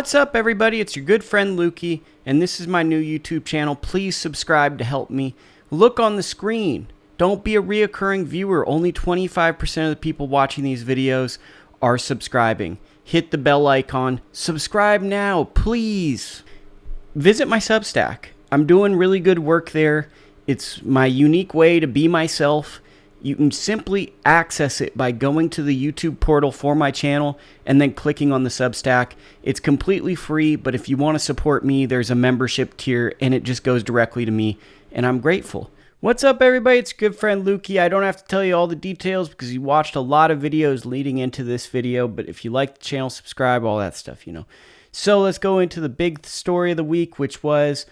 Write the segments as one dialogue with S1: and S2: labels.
S1: What's up, everybody? It's your good friend Lukie, and this is my new YouTube channel. Please subscribe to help me. Look on the screen. Don't be a reoccurring viewer. Only 25% of the people watching these videos are subscribing. Hit the bell icon. Subscribe now, please. Visit my Substack. I'm doing really good work there. It's my unique way to be myself. You can simply access it by going to the YouTube portal for my channel and then clicking on the Substack. It's completely free, but if you want to support me, there's a membership tier and it just goes directly to me, and I'm grateful. What's up, everybody? It's good friend Lukie. I don't have to tell you all the details because you watched a lot of videos leading into this video, but if you like the channel, subscribe, all that stuff, you know. So let's go into the big story of the week, which was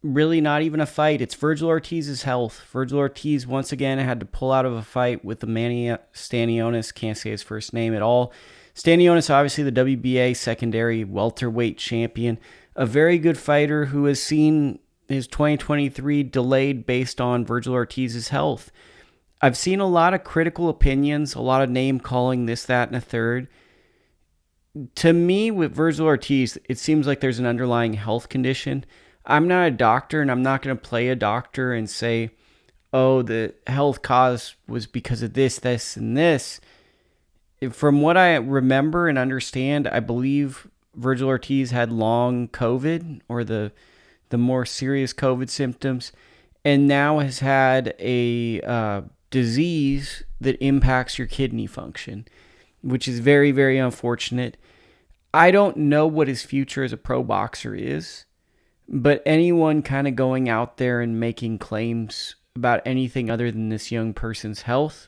S1: really not even a fight. It's Vergil Ortiz's health. Vergil Ortiz once again had to pull out of a fight with the Stanionis. Can't say his first name at all. Stanionis, obviously the WBA secondary welterweight champion. A very good fighter who has seen his 2023 delayed based on Vergil Ortiz's health. I've seen a lot of critical opinions, a lot of name calling, this, that, and a third. To me, with Vergil Ortiz, it seems like there's an underlying health condition. I'm not a doctor, and I'm not going to play a doctor and say, oh, the health cause was because of this, this, and this. From what I remember and understand, I believe Vergil Ortiz had long COVID, or the more serious COVID symptoms, and now has had a disease that impacts your kidney function, which is very, very unfortunate. I don't know what his future as a pro boxer is. But anyone kind of going out there and making claims about anything other than this young person's health,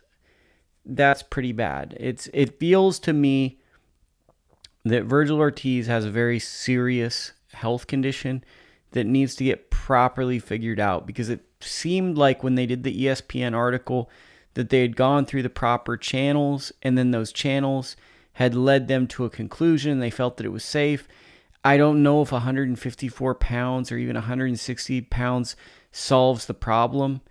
S1: that's pretty bad. It feels to me that Vergil Ortiz has a very serious health condition that needs to get properly figured out, because it seemed like when they did the ESPN article that they had gone through the proper channels, and then those channels had led them to a conclusion. They felt that it was safe. I don't know if 154 pounds or even 160 pounds solves the problem.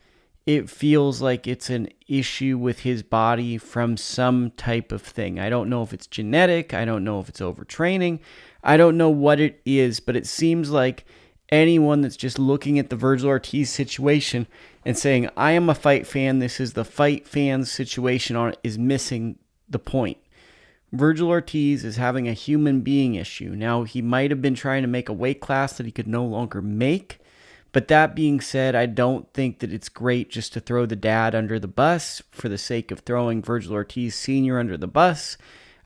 S1: It feels like it's an issue with his body from some type of thing. I don't know if it's genetic. I don't know if it's overtraining. I don't know what it is, but it seems like anyone that's just looking at the Vergil Ortiz situation and saying, I am a fight fan, this is the fight fans situation on it, is missing the point. Vergil Ortiz is having a human being issue. Now, he might have been trying to make a weight class that he could no longer make. But that being said, I don't think that it's great just to throw the dad under the bus for the sake of throwing Vergil Ortiz Sr. under the bus.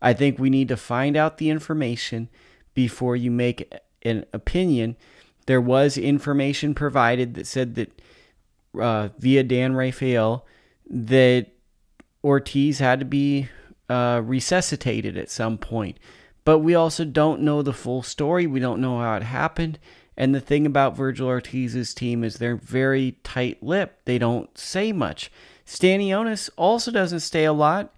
S1: I think we need to find out the information before you make an opinion. There was information provided that said that via Dan Rafael that Ortiz had to be resuscitated at some point, but we also don't know the full story. We don't know how it happened. And the thing about Vergil Ortiz's team is they're very tight-lipped. They don't say much. Stanionis also doesn't say a lot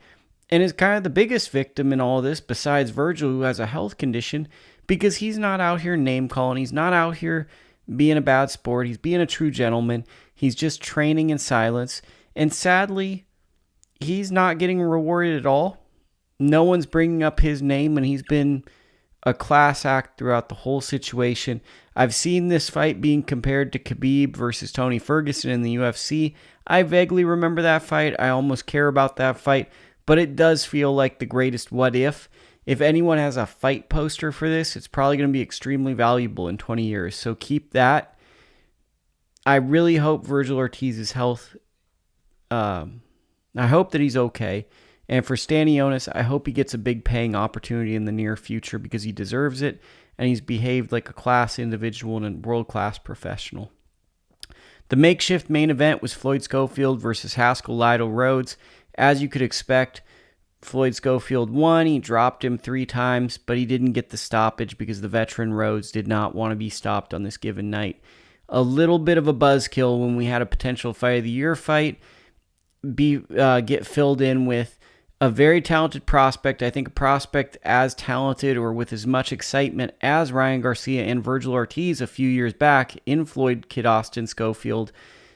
S1: and is kind of the biggest victim in all this, besides Vergil, who has a health condition, because he's not out here name-calling. He's not out here being a bad sport. He's being a true gentleman. He's just training in silence. And sadly, he's not getting rewarded at all. No one's bringing up his name, and he's been a class act throughout the whole situation. I've seen this fight being compared to Khabib versus Tony Ferguson in the UFC. I vaguely remember that fight. I almost care about that fight, but it does feel like the greatest what if. If anyone has a fight poster for this, it's probably going to be extremely valuable in 20 years. So keep that. I really hope Vergil Ortiz's health, I hope that he's okay. And for Stanionis, I hope he gets a big paying opportunity in the near future, because he deserves it, and he's behaved like a class individual and a world-class professional. The makeshift main event was Floyd Schofield versus Haskell Lytle Rhodes. As you could expect, Floyd Schofield won. He dropped him 3 times, but he didn't get the stoppage because the veteran Rhodes did not want to be stopped on this given night. A little bit of a buzzkill when we had a potential Fight of the Year fight get filled in with a very talented prospect. I think a prospect as talented or with as much excitement as Ryan Garcia and Vergil Ortiz a few years back in Floyd Kid Austin Schofield,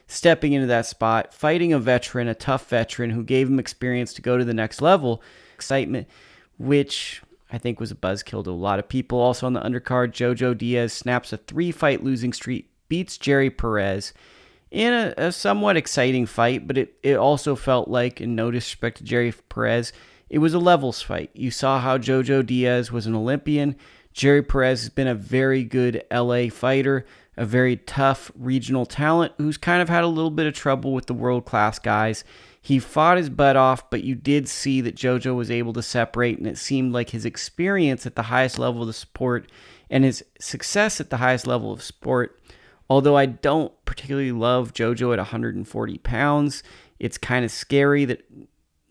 S1: stepping into that spot, fighting a veteran, a tough veteran who gave him experience to go to the next level. Excitement, which I think was a buzzkill to a lot of people. Also on the undercard, JoJo Diaz snaps a 3-fight losing streak, beats Jerry Perez in a somewhat exciting fight, but it also felt like, in no disrespect to Jerry Perez, it was a levels fight. You saw how JoJo Diaz was an Olympian. Jerry Perez has been a very good LA fighter, a very tough regional talent who's kind of had a little bit of trouble with the world-class guys. He fought his butt off, but you did see that JoJo was able to separate, and it seemed like his experience at the highest level of the sport and his success at the highest level of sport, although I don't particularly love JoJo at 140 pounds, it's kind of scary that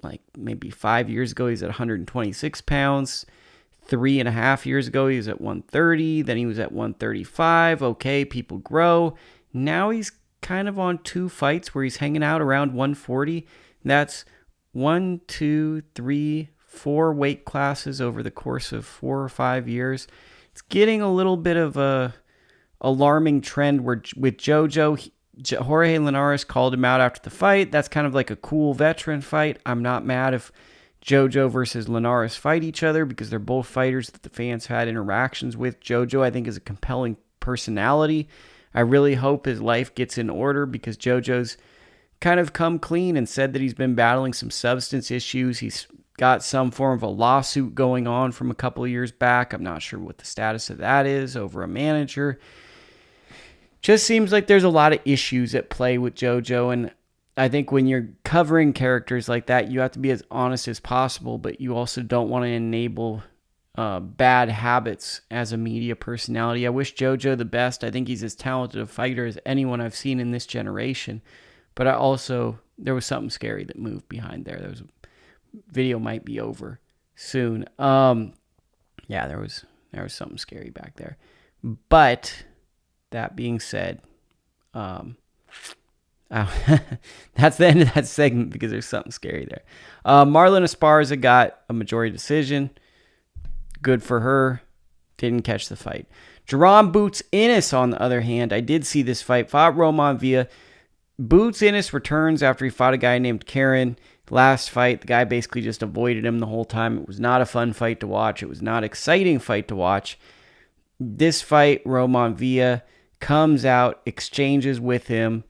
S1: like maybe 5 years ago he's at 126 pounds. 3.5 years ago he was at 130, then he was at 135. Okay, people grow. Now he's kind of on 2 fights where he's hanging out around 140. That's 1, 2, 3, 4 weight classes over the course of 4 or 5 years. It's getting a little bit of a alarming trend where with JoJo, Jorge Linares called him out after the fight. That's kind of like a cool veteran fight. I'm not mad if JoJo versus Linares fight each other because they're both fighters that the fans had interactions with. JoJo, I think, is a compelling personality. I really hope his life gets in order because JoJo's kind of come clean and said that he's been battling some substance issues. He's got some form of a lawsuit going on from a couple of years back. I'm not sure what the status of that is over a manager. Just seems like there's a lot of issues at play with JoJo, and I think when you're covering characters like that, you have to be as honest as possible, but you also don't want to enable bad habits as a media personality. I wish JoJo the best. I think he's as talented a fighter as anyone I've seen in this generation, but there was something scary that moved behind there. Video might be over soon. Yeah, there was something scary back there. But that being said, that's the end of that segment because there's something scary there. Marlon Esparza got a majority decision. Good for her. Didn't catch the fight. Jaron Boots Ennis, on the other hand, I did see this fight. Fought Roiman Villa. Boots Ennis returns after he fought a guy named Karen. Last fight, the guy basically just avoided him the whole time. It was not a fun fight to watch. It was not an exciting fight to watch. This fight, Roiman Villa comes out, exchanges with him,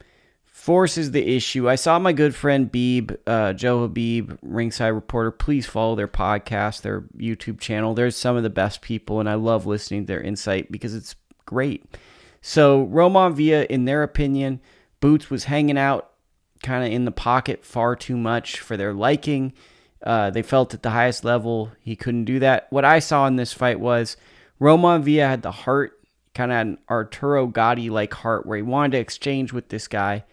S1: forces the issue. I saw my good friend Beeb, Joe Habib, Ringside Reporter. Please follow their podcast, their YouTube channel. There's some of the best people, and I love listening to their insight because it's great. So Roiman Villa, in their opinion, Boots was hanging out kind of in the pocket far too much for their liking. They felt at the highest level he couldn't do that. What I saw in this fight was Roiman Villa had the heart, kind of had an Arturo Gatti-like heart where he wanted to exchange with this guy.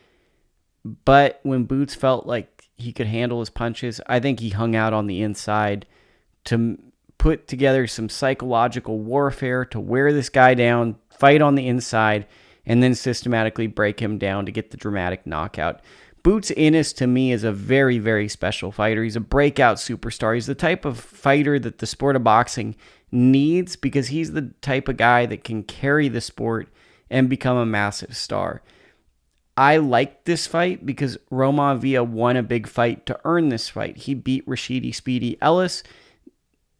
S1: But when Boots felt like he could handle his punches, I think he hung out on the inside to put together some psychological warfare to wear this guy down, fight on the inside, and then systematically break him down to get the dramatic knockout. Boots Ennis, to me, is a very, very special fighter. He's a breakout superstar. He's the type of fighter that the sport of boxing needs because he's the type of guy that can carry the sport and become a massive star. I liked this fight because Roiman Villa won a big fight to earn this fight. He beat Rashidi Speedy Ellis.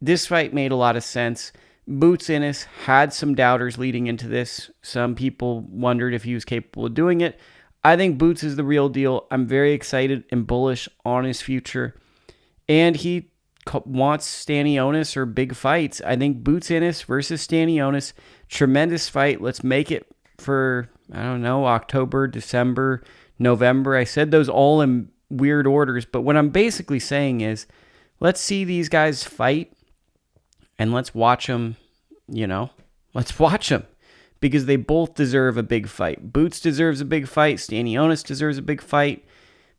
S1: This fight made a lot of sense. Boots Ennis had some doubters leading into this. Some people wondered if he was capable of doing it. I think Boots is the real deal. I'm very excited and bullish on his future. And he wants Stanionis or big fights. I think Boots Ennis versus Stanionis, tremendous fight. Let's make it for, I don't know, October, December, November. I said those all in weird orders, but what I'm basically saying is let's see these guys fight and let's watch them, let's watch them because they both deserve a big fight. Boots deserves a big fight. Stanionis deserves a big fight.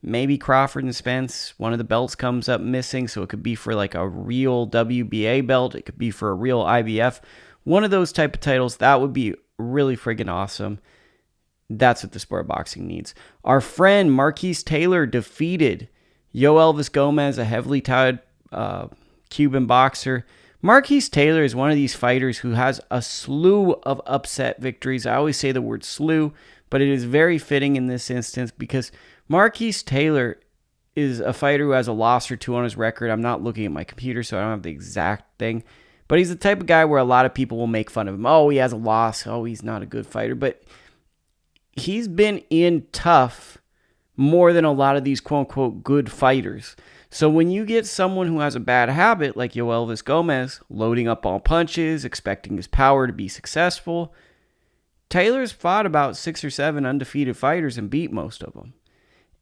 S1: Maybe Crawford and Spence, one of the belts comes up missing, so it could be for like a real WBA belt. It could be for a real IBF. One of those type of titles, that would be really friggin' awesome. That's what the sport of boxing needs. Our friend Marquis Taylor defeated Yoelvis Gomez, a heavily touted Cuban boxer. Marquis Taylor is one of these fighters who has a slew of upset victories. I always say the word slew, but it is very fitting in this instance because Marquis Taylor is a fighter who has a loss or two on his record. I'm not looking at my computer, so I don't have the exact thing. But he's the type of guy where a lot of people will make fun of him. Oh, he has a loss. Oh, he's not a good fighter. But he's been in tough more than a lot of these quote-unquote good fighters. So when you get someone who has a bad habit like Yoelvis Gomez, loading up all punches, expecting his power to be successful, Taylor's fought about 6 or 7 undefeated fighters and beat most of them.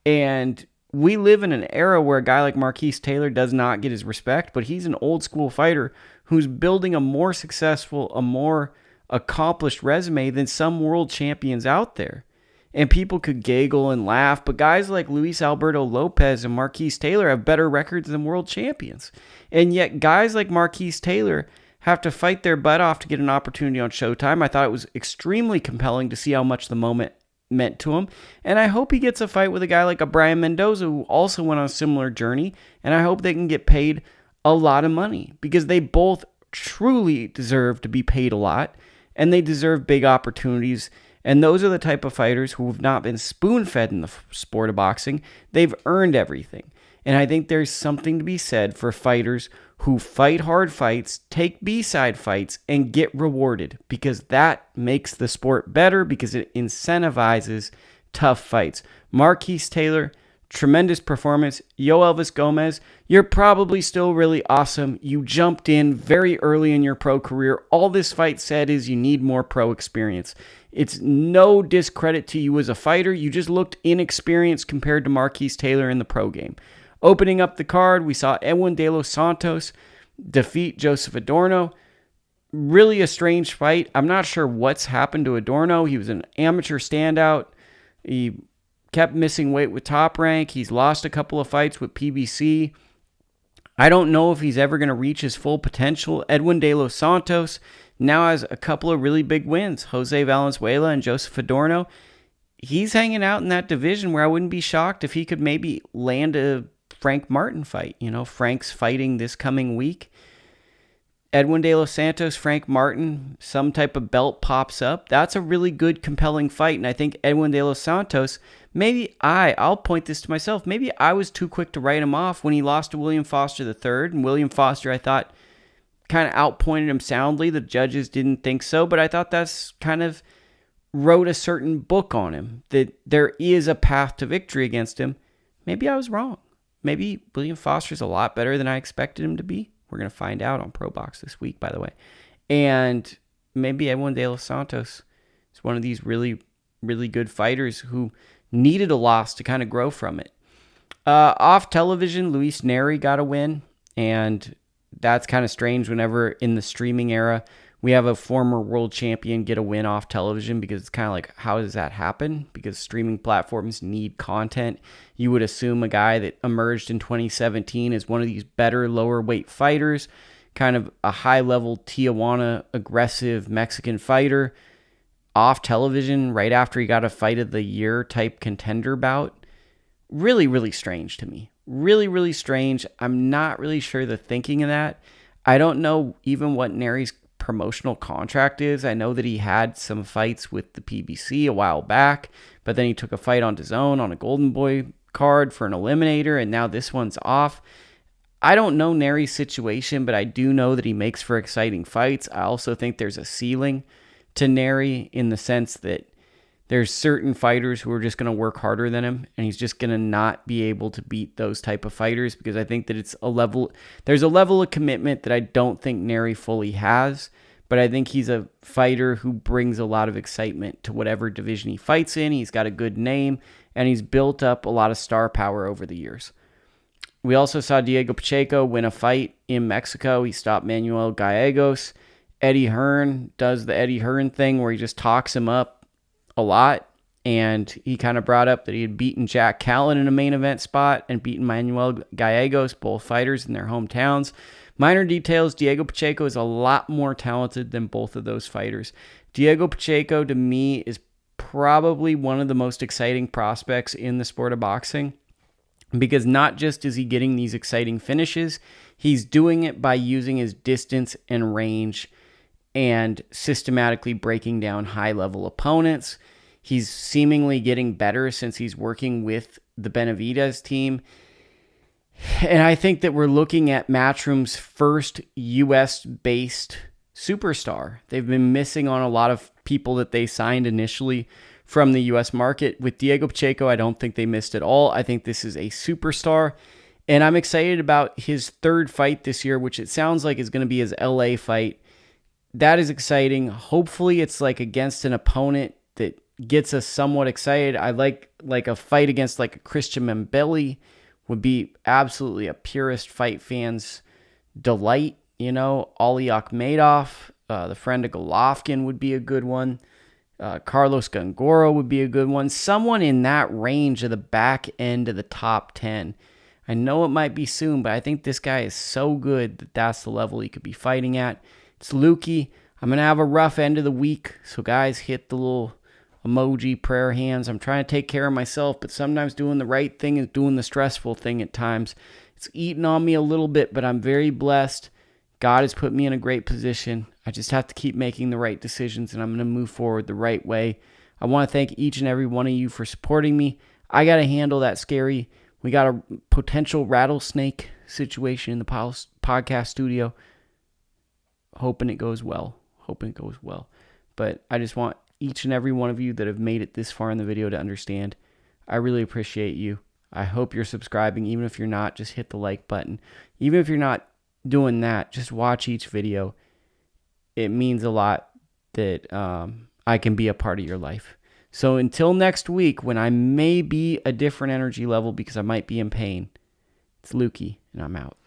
S1: And we live in an era where a guy like Marquis Taylor does not get his respect, but he's an old school fighter who's building a more successful, a more accomplished resume than some world champions out there. And people could giggle and laugh, but guys like Luis Alberto Lopez and Marquis Taylor have better records than world champions. And yet guys like Marquis Taylor have to fight their butt off to get an opportunity on Showtime. I thought it was extremely compelling to see how much the moment meant to him. And I hope he gets a fight with a guy like a Brian Mendoza who also went on a similar journey. And I hope they can get paid a lot of money because they both truly deserve to be paid a lot and they deserve big opportunities. And those are the type of fighters who have not been spoon-fed in the sport of boxing. They've earned everything. And I think there's something to be said for fighters who fight hard fights, take B-side fights, and get rewarded because that makes the sport better because it incentivizes tough fights. Marquis Taylor, tremendous performance. Yoelvis Gomez, you're probably still really awesome. You jumped in very early in your pro career. All this fight said is you need more pro experience. It's no discredit to you as a fighter. You just looked inexperienced compared to Marquis Taylor in the pro game. Opening up the card, we saw Edwin de los Santos defeat Joseph Adorno. Really a strange fight. I'm not sure what's happened to Adorno. He was an amateur standout. He kept missing weight with Top Rank. He's lost a couple of fights with PBC. I don't know if he's ever going to reach his full potential. Edwin de los Santos now has a couple of really big wins. Jose Valenzuela and Joseph Adorno. He's hanging out in that division where I wouldn't be shocked if he could maybe land a Frank Martin fight. You know, Frank's fighting this coming week. Edwin de los Santos, Frank Martin, some type of belt pops up. That's a really good, compelling fight. And I think Edwin de los Santos, I'll point this to myself, maybe I was too quick to write him off when he lost to William Foster III. And William Foster, I thought, kind of outpointed him soundly. The judges didn't think so, but I thought that's kind of wrote a certain book on him, that there is a path to victory against him. Maybe I was wrong. Maybe William Foster's a lot better than I expected him to be. We're going to find out on Pro Box this week, by the way. And maybe Edwin de los Santos is one of these really, really good fighters who needed a loss to kind of grow from it. Off television, Luis Nery got a win, and that's kind of strange whenever in the streaming era we have a former world champion get a win off television, because it's kind of like, how does that happen? Because streaming platforms need content. You would assume a guy that emerged in 2017 as one of these better lower weight fighters, kind of a high level Tijuana aggressive Mexican fighter, off television right after he got a fight of the year type contender bout. Really, really strange to me. Really, really strange. I'm not really sure the thinking of that. I don't know even what Nery's promotional contract is. I know that he had some fights with the PBC a while back, but then he took a fight on DAZN on a Golden Boy card for an eliminator, and now this one's off. I don't know Nery's situation, but I do know that he makes for exciting fights. I also think there's a ceiling to Nery in the sense that there's certain fighters who are just going to work harder than him, and he's just going to not be able to beat those type of fighters, because I think that there's a level of commitment that I don't think Nery fully has, but I think he's a fighter who brings a lot of excitement to whatever division he fights in. He's got a good name, and he's built up a lot of star power over the years. We also saw Diego Pacheco win a fight in Mexico. He stopped Manuel Gallegos. Eddie Hearn does the Eddie Hearn thing where he just talks him up a lot, and he kind of brought up that he had beaten Jack Callan in a main event spot and beaten Manuel Gallegos, both fighters in their hometowns. Minor details, Diego Pacheco is a lot more talented than both of those fighters. Diego Pacheco, to me, is probably one of the most exciting prospects in the sport of boxing, because not just is he getting these exciting finishes, he's doing it by using his distance and range and systematically breaking down high-level opponents. He's seemingly getting better since he's working with the Benavidez team. And I think that we're looking at Matchroom's first US-based superstar. They've been missing on a lot of people that they signed initially from the US market. With Diego Pacheco, I don't think they missed at all. I think this is a superstar. And I'm excited about his third fight this year, which it sounds like is going to be his LA fight. That is exciting. Hopefully it's like against an opponent that gets us somewhat excited. I like a fight against like a Christian Mbelli would be absolutely a purist fight fan's delight. You know, Ali Akhmedov, the friend of Golovkin would be a good one. Carlos Gongoro would be a good one. Someone in that range of the back end of the top 10. I know it might be soon, but I think this guy is so good that that's the level he could be fighting at. It's Lukie. I'm going to have a rough end of the week, so guys, hit the little emoji prayer hands. I'm trying to take care of myself, but sometimes doing the right thing is doing the stressful thing at times. It's eating on me a little bit, but I'm very blessed. God has put me in a great position. I just have to keep making the right decisions, and I'm going to move forward the right way. I want to thank each and every one of you for supporting me. I got to handle that scary. We got a potential rattlesnake situation in the podcast studio. Hoping it goes well. But I just want each and every one of you that have made it this far in the video to understand. I really appreciate you. I hope you're subscribing. Even if you're not, just hit the like button. Even if you're not doing that, just watch each video. It means a lot that I can be a part of your life. So until next week, when I may be a different energy level because I might be in pain, it's Lukie, and I'm out.